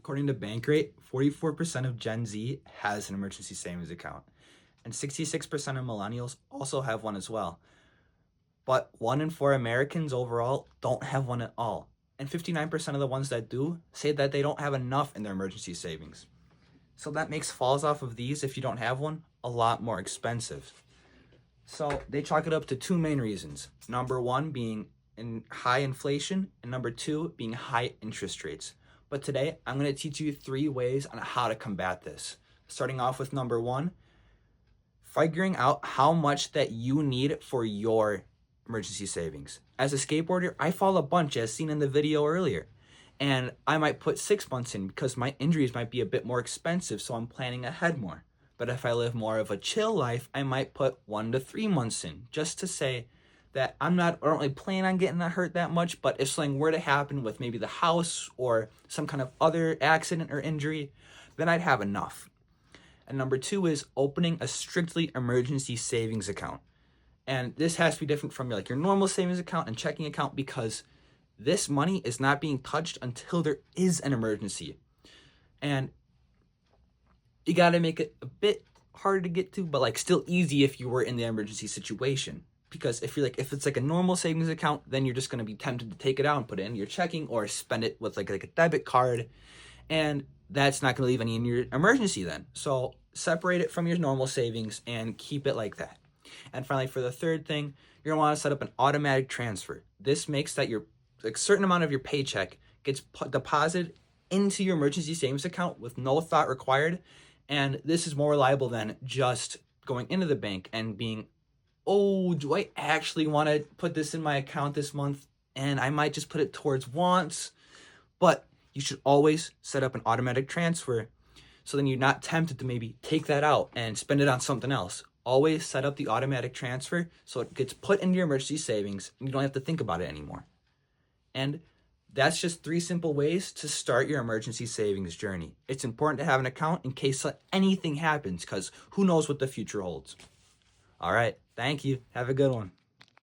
According to Bankrate, 44% of Gen Z has an emergency savings account, and 66% of millennials also have one as well. But 1 in 4 Americans overall don't have one at all. And 59% of the ones that do say that they don't have enough in their emergency savings. So that makes falls off of these, if you don't have one, a lot more expensive. So they chalk it up to two main reasons. Number one being high inflation, and number two being high interest rates. But today I'm going to teach you 3 ways on how to combat this. Starting off with number one, figuring out how much that you need for your emergency savings. As a skateboarder, I fall a bunch as seen in the video earlier. And I might put 6 months in because my injuries might be a bit more expensive, so I'm planning ahead more. But if I live more of a chill life, I might put 1 to 3 months in, just to say that I don't really plan on getting hurt that much, but if something were to happen with maybe the house or some kind of other accident or injury, then I'd have enough. And number 2 is opening a strictly emergency savings account. And this has to be different from your normal savings account and checking account, because this money is not being touched until there is an emergency. And you got to make it a bit harder to get to, but still easy if you were in the emergency situation. Because if it's a normal savings account, then you're just going to be tempted to take it out and put it in your checking or spend it with like a debit card. And that's not going to leave any in your emergency then. So separate it from your normal savings and keep it like that. And finally, for the third thing, you're going to want to set up an automatic transfer. This makes that a certain amount of your paycheck gets deposited into your emergency savings account with no thought required. And this is more reliable than just going into the bank and being, oh, do I actually want to put this in my account this month? And I might just put it towards wants. But you should always set up an automatic transfer, so then you're not tempted to maybe take that out and spend it on something else. Always set up the automatic transfer so it gets put into your emergency savings and you don't have to think about it anymore. And that's just 3 simple ways to start your emergency savings journey. It's important to have an account in case anything happens, because who knows what the future holds. All right. Thank you. Have a good one.